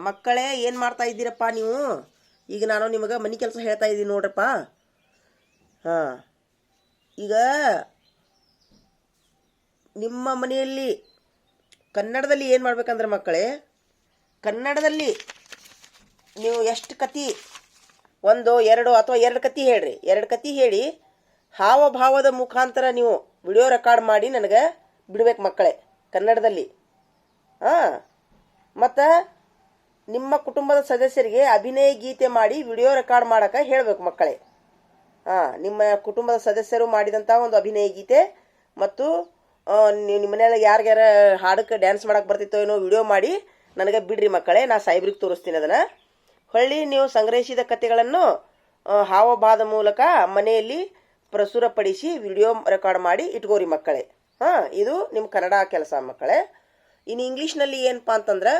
ಮಕ್ಕಳೇ ಏನು ಮಾಡ್ತಾ ಇದ್ದೀರಪ್ಪ ನೀವು? ಈಗ ನಾನು ನಿಮಗೆ ಮನೆ ಕೆಲಸ ಹೇಳ್ತಾ ಇದ್ದೀನಿ ನೋಡ್ರಪ್ಪ. ಈಗ ನಿಮ್ಮ ಮನೆಯಲ್ಲಿ ಕನ್ನಡದಲ್ಲಿ ಏನು ಮಾಡ್ಬೇಕಂದ್ರೆ ಮಕ್ಕಳೇ, ಕನ್ನಡದಲ್ಲಿ ನೀವು ಎಷ್ಟು ಕತೆ, ಒಂದು ಎರಡು ಅಥವಾ ಎರಡು ಕತೆ ಹೇಳ್ರಿ. ಎರಡು ಕತೆ ಹೇಳಿ ಹಾವಭಾವದ ಮುಖಾಂತರ ನೀವು ವಿಡಿಯೋ ರೆಕಾರ್ಡ್ ಮಾಡಿ ನನಗೆ ಬಿಡ್ಬೇಕು ಮಕ್ಕಳೇ, ಕನ್ನಡದಲ್ಲಿ. ಮತ್ತು ನಿಮ್ಮ ಕುಟುಂಬದ ಸದಸ್ಯರಿಗೆ ಅಭಿನಯ ಗೀತೆ ಮಾಡಿ ವಿಡಿಯೋ ರೆಕಾರ್ಡ್ ಮಾಡೋಕೆ ಹೇಳಬೇಕು ಮಕ್ಕಳೇ. ನಿಮ್ಮ ಕುಟುಂಬದ ಸದಸ್ಯರು ಮಾಡಿದಂಥ ಒಂದು ಅಭಿನಯ ಗೀತೆ ಮತ್ತು ನಿಮ್ಮ ಮನೆಯಲ್ಲಿ ಯಾರಿಗಾರ ಹಾಡಕ್ಕೆ ಡ್ಯಾನ್ಸ್ ಮಾಡೋಕೆ ಬರ್ತಿತ್ತೋ ಏನೋ ವಿಡಿಯೋ ಮಾಡಿ ನನಗೆ ಬಿಡ್ರಿ ಮಕ್ಕಳೇ. ನಾ ಸಾಹೇಬ್ರಿಗೆ ತೋರಿಸ್ತೀನಿ ಅದನ್ನು. ಹೊಳ್ಳಿ ನೀವು ಸಂಗ್ರಹಿಸಿದ ಕಥೆಗಳನ್ನು ಹಾವಭಾವದ ಮೂಲಕ ಮನೆಯಲ್ಲಿ ಪ್ರಸುರಪಡಿಸಿ ವಿಡಿಯೋ ರೆಕಾರ್ಡ್ ಮಾಡಿ ಇಟ್ಕೋರಿ ಮಕ್ಕಳೇ. ಇದು ನಿಮ್ಮ ಕನ್ನಡ ಕೆಲಸ ಮಕ್ಕಳೇ. ಇನ್ನು ಇಂಗ್ಲೀಷ್ನಲ್ಲಿ ಏನಪ್ಪ ಅಂತಂದ್ರೆ,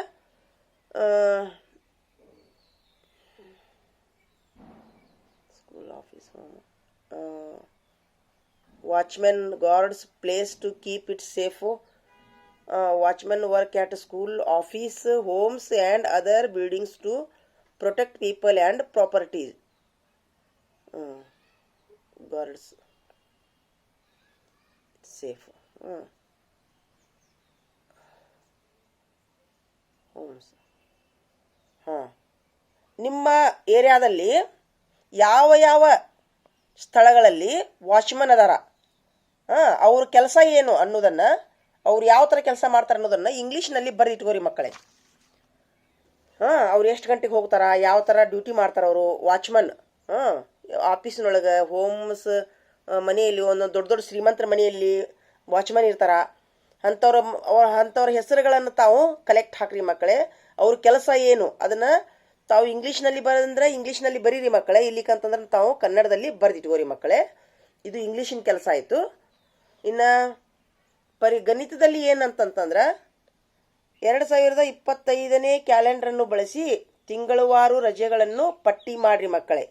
school office, watchmen guards place to keep it safe. Watchmen work at school, office, homes and other buildings to protect people and property. Guards safe. Homes. ನಿಮ್ಮ ಏರಿಯಾದಲ್ಲಿ ಯಾವ ಯಾವ ಸ್ಥಳಗಳಲ್ಲಿ ವಾಚ್ಮನ್ ಅದಾರ, ಅವ್ರ ಕೆಲಸ ಏನು ಅನ್ನೋದನ್ನು, ಅವ್ರು ಯಾವ ಥರ ಕೆಲಸ ಮಾಡ್ತಾರೆ ಅನ್ನೋದನ್ನು ಇಂಗ್ಲೀಷ್ನಲ್ಲಿ ಬರೆದಿಟ್ಕೋರಿ ಮಕ್ಕಳೇ. ಅವ್ರು ಎಷ್ಟು ಗಂಟೆಗೆ ಹೋಗ್ತಾರ, ಯಾವ ಥರ ಡ್ಯೂಟಿ ಮಾಡ್ತಾರೆ ಅವರು ವಾಚ್ಮನ್. ಆಫೀಸ್ನೊಳಗೆ, ಹೋಮ್ಸ್ ಮನೆಯಲ್ಲಿ, ಒಂದೊಂದು ದೊಡ್ಡ ದೊಡ್ಡ ಶ್ರೀಮಂತರ ಮನೆಯಲ್ಲಿ ವಾಚ್ಮನ್ ಇರ್ತಾರ. ಅಂಥವ್ರ ಹೆಸರುಗಳನ್ನು ತಾವು ಕಲೆಕ್ಟ್ ಹಾಕ್ರಿ ಮಕ್ಕಳೇ. ಅವ್ರ ಕೆಲಸ ಏನು ಅದನ್ನು ತಾವು ಇಂಗ್ಲೀಷ್ನಲ್ಲಿ ಬರೆದಂದ್ರೆ ಇಂಗ್ಲೀಷ್ನಲ್ಲಿ ಬರೀರಿ ಮಕ್ಕಳೇ. ಇಲ್ಲಿಕಂತಂದ್ರೆ ತಾವು ಕನ್ನಡದಲ್ಲಿ ಬರೆದಿಟ್ಕೋರಿ ಮಕ್ಕಳೇ. ಇದು ಇಂಗ್ಲೀಷಿನ ಕೆಲಸ ಆಯಿತು. ಇನ್ನು ಗಣಿತದಲ್ಲಿ ಏನಂತಂತಂದ್ರೆ, 2025ನೇ ಕ್ಯಾಲೆಂಡ್ರನ್ನು ಬಳಸಿ ತಿಂಗಳುವಾರು ರಜೆಗಳನ್ನು ಪಟ್ಟಿ ಮಾಡಿರಿ ಮಕ್ಕಳೇ.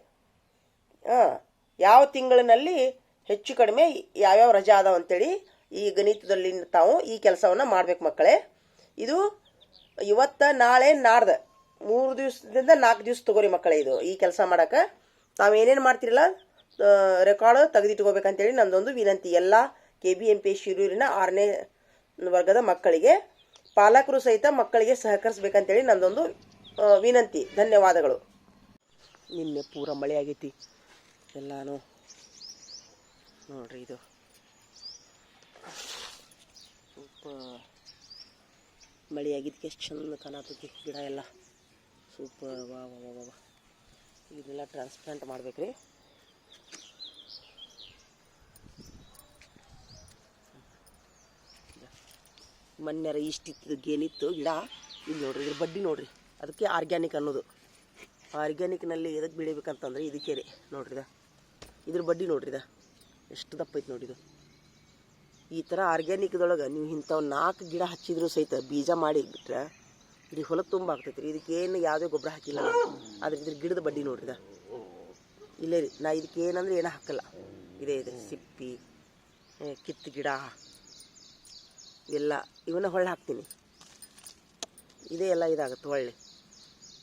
ಯಾವ ತಿಂಗಳಿನಲ್ಲಿ ಹೆಚ್ಚು ಕಡಿಮೆ ಯಾವ್ಯಾವ ರಜೆ ಅದಾವ ಅಂತೇಳಿ ಈ ಗಣಿತದಲ್ಲಿ ತಾವು ಈ ಕೆಲಸವನ್ನು ಮಾಡ್ಬೇಕು ಮಕ್ಕಳೇ. ಇದು ಇವತ್ತು ನಾಳೆ ನಾಡ್ದು 3 ದಿವಸದಿಂದ 4 ದಿವಸ ತಗೋರಿ ಮಕ್ಕಳೇ. ಇದು ಈ ಕೆಲಸ ಮಾಡೋಕೆ ತಾವೇನೇನು ಮಾಡ್ತಿರಲ್ಲ ರೆಕಾರ್ಡ್ ತೆಗೆದಿಟ್ಕೋಬೇಕಂತೇಳಿ ನಂದೊಂದು ವಿನಂತಿ. ಎಲ್ಲ KBMP ಶಿರೂರಿನ 6ನೇ ವರ್ಗದ ಮಕ್ಕಳಿಗೆ, ಪಾಲಕರು ಸಹಿತ ಮಕ್ಕಳಿಗೆ ಸಹಕರಿಸ್ಬೇಕಂತೇಳಿ ನಂದೊಂದು ವಿನಂತಿ. ಧನ್ಯವಾದಗಳು. ನಿನ್ನೆ ಪೂರ ಮಳೆ ಆಗೈತಿ ಎಲ್ಲಾನು ನೋಡ್ರಿ. ಇದು ಸ್ವಲ್ಪ ಮಳೆ ಆಗಿದ್ದಕ್ಕೆ ಎಷ್ಟು ಚಂದ ಕಾಣತೈತಿ ಗಿಡ ಎಲ್ಲ. ಸೂಪರ್. ವಾ ವಾ ವಾ ವಾ. ಇದನ್ನೆಲ್ಲ ಟ್ರಾನ್ಸ್ಪ್ಲಾಂಟ್ ಮಾಡ್ಬೇಕ್ರಿ. ಮೊನ್ನೆರ ಇಷ್ಟಿತ್ತು ಗೇನಿತ್ತು ಗಿಡ. ಇಲ್ಲಿ ನೋಡ್ರಿ, ಇದ್ರ ಬಡ್ಡಿ ನೋಡ್ರಿ. ಅದಕ್ಕೆ ಆರ್ಗ್ಯಾನಿಕ್ ಅನ್ನೋದು. ಆರ್ಗ್ಯಾನಿಕ್ನಲ್ಲಿ ಎದಕ್ಕೆ ಬೆಳಿಬೇಕಂತಂದ್ರೆ ಇದಕ್ಕೆ ರೀ. ನೋಡ್ರಿ ಇದ್ರ ಬಡ್ಡಿ ನೋಡ್ರಿ, ಎಷ್ಟು ದಪ್ಪ ಐತೆ ನೋಡಿದು. ಈ ಥರ ಆರ್ಗ್ಯಾನಿಕ್ದೊಳಗೆ ನೀವು ಇಂಥವು 4 ಗಿಡ ಹಚ್ಚಿದ್ರು ಸಹಿತ ಬೀಜ ಮಾಡಿ ಬಿಟ್ರೆ ಇಡೀ ಹೊಲಕ್ಕೆ ತುಂಬ ಆಗ್ತೈತೆ ರೀ. ಇದಕ್ಕೇನು ಯಾವುದೇ ಗೊಬ್ಬರ ಹಾಕಿಲ್ಲ. ಆದರೆ ಇದ್ರ ಗಿಡದ ಬಡ್ಡಿ ನೋಡ್ರಿ. ಇಲ್ಲೇ ರೀ. ನಾ ಇದಕ್ಕೆ ಏನಂದ್ರೆ ಏನೂ ಹಾಕಲ್ಲ. ಇದೇ ಇದೆ ಸಿಪ್ಪಿ, ಕಿತ್ತು ಗಿಡ ಇವೆಲ್ಲ ಇವನ್ನ ಹೊಳ್ಳಿ ಹಾಕ್ತೀನಿ. ಇದೇ ಎಲ್ಲ ಇದಾಗುತ್ತೆ ಹೊಳ್ಳಿ.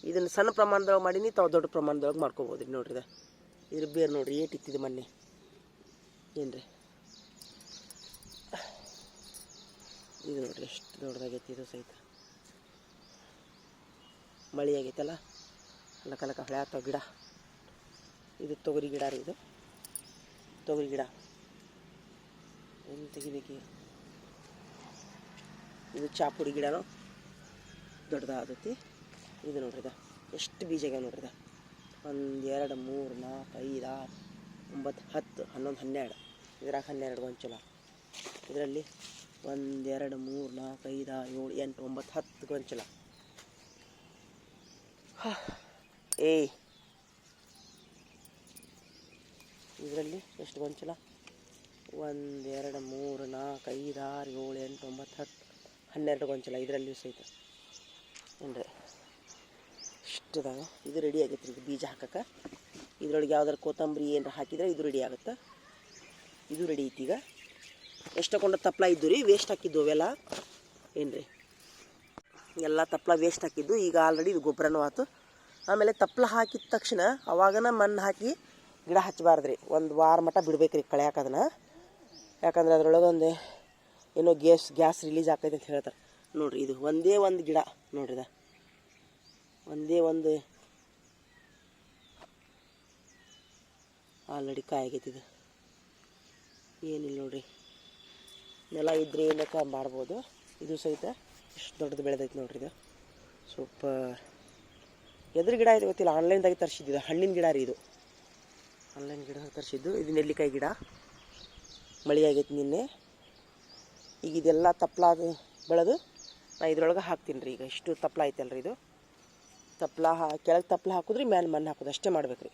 ಇದನ್ನು ಸಣ್ಣ ಪ್ರಮಾಣದೊಳಗೆ ಮಾಡೀನಿ, ತಾವು ದೊಡ್ಡ ಪ್ರಮಾಣದೊಳಗೆ ಮಾಡ್ಕೋಬೋದು ರೀ. ನೋಡ್ರಿ ಇದ್ರ ಬೇರು ನೋಡ್ರಿ ಏಟಿತ್ತಿದೆ ಮೊನ್ನೆ. ಏನ್ರಿ ಇದು ನೋಡ್ರಿ ಎಷ್ಟು ದೊಡ್ಡದಾಗೈತಿ. ಇದು ಸಹಿತ ಮಳೆ ಆಗೈತಲ್ಲ, ಲಕ ಹೊಳೆ ಆಗ್ತಾವ ಗಿಡ. ಇದು ತೊಗರಿ ಗಿಡ ರೀ. ಇದು ತೊಗರಿ ಗಿಡ ಎಲ್ಲಿ ತೆಗಿಬೇಕು. ಇದು ಚಾಪುಡಿ ಗಿಡನೋ ದೊಡ್ಡದಾಗೈತಿ. ಇದು ನೋಡ್ರಿ ಎಷ್ಟು ಬೀಜ ಆಗ್ಯಾವ ನೋಡ್ರಿ. 1 2 3 4 5 6 9 10 11 12. ಇದ್ರಾಗ 12 ಗೊಂಚಲ. ಇದರಲ್ಲಿ 1 2 3 4 5 6 7 8 9 10 ಗೊಂಚಲ. ಇದರಲ್ಲಿ ಎಷ್ಟು ಗೊಂಚಲ? 1 2 3 4 5 6 7 8 9 10 12 ಗೊಂಚಲ. ಇದರಲ್ಲಿಯೂ ಸಹಿತ ಏನ್ರಿ ಇಷ್ಟದಾಗ. ಇದು ರೆಡಿ ಆಗೈತೆ ರೀ. ಇದು ಬೀಜ ಹಾಕಕ್ಕೆ ಇದ್ರೊಳಗೆ ಯಾವ್ದಾರು ಕೊತ್ತಂಬರಿ ಏನಾರ ಹಾಕಿದ್ರೆ ಇದು ರೆಡಿ ಆಗುತ್ತೆ. ಇದು ರೆಡಿ ಐತಿ. ಈಗ ಎಷ್ಟು ತಗೊಂಡು ತಪ್ಪಲ ಇದ್ದು ರೀ, ವೇಸ್ಟ್ ಹಾಕಿದ್ದು ಅವೆಲ್ಲ ಏನ್ರಿ. ಎಲ್ಲ ತಪ್ಪಲ ವೇಸ್ಟ್ ಹಾಕಿದ್ದು. ಈಗ ಆಲ್ರೆಡಿ ಇದು ಗೊಬ್ಬರನೂ ಆಯ್ತು. ಆಮೇಲೆ ತಪ್ಪಲ ಹಾಕಿದ ತಕ್ಷಣ ಅವಾಗನ ಮಣ್ಣು ಹಾಕಿ ಗಿಡ ಹಚ್ಚಬಾರ್ದು ರೀ. ಒಂದು ವಾರ ಮಟ್ಟ ಬಿಡ್ಬೇಕು ರೀ ಕಳ್ಯಾಕೆ ಅದನ್ನು. ಯಾಕಂದ್ರೆ ಅದರೊಳಗೊಂದು ಏನೋ ಗ್ಯಾಸ್ ರಿಲೀಸ್ ಆಗ್ತೈತೆ ಅಂತ ಹೇಳ್ತಾರೆ ನೋಡಿರಿ. ಇದು ಒಂದೇ ಒಂದು ಗಿಡ ನೋಡ್ರಿ, ಒಂದೇ ಒಂದು ಆಲ್ರೆಡಿ ಕಾಯಾಗೈತಿ. ಇದು ಏನಿಲ್ಲ ನೋಡ್ರಿ, ನೆಲ ಇದ್ರೆ ಏನಕ್ಕ ಮಾಡ್ಬೋದು. ಇದು ಸಹಿತ ಎಷ್ಟು ದೊಡ್ಡದು ಬೆಳೆದೈತಿ ನೋಡ್ರಿ. ಇದು ಸೂಪರ್. ಎದ್ರ ಗಿಡ ಇದೆ ಗೊತ್ತಿಲ್ಲ, ಆನ್ಲೈನ್ದಾಗಿ ತರಿಸಿದ್ದು ಹಣ್ಣಿನ ಗಿಡ ರೀ. ಇದು ಆನ್ಲೈನ್ ಗಿಡ ತರಿಸಿದ್ದು. ಇದು ನೆಲ್ಲಿಕಾಯಿ ಗಿಡ, ಮಳೆ ಆಗೈತಿ ನಿನ್ನೆ. ಈಗ ಇದೆಲ್ಲ ತಪ್ಪಲ ಬೆಳೆದು ನಾ ಇದ್ರೊಳಗೆ ಹಾಕ್ತೀನಿ ರೀ. ಈಗ ಇಷ್ಟು ತಪ್ಪಲ ಐತಲ್ರಿ, ಇದು ತಪ್ಪಲ ಕೆಳಗೆ ತಪ್ಪಲ ಹಾಕಿದ್ರಿ, ಮೇಲೆ ಮಣ್ಣು ಹಾಕೋದು ಅಷ್ಟೇ ಮಾಡ್ಬೇಕು ರೀ.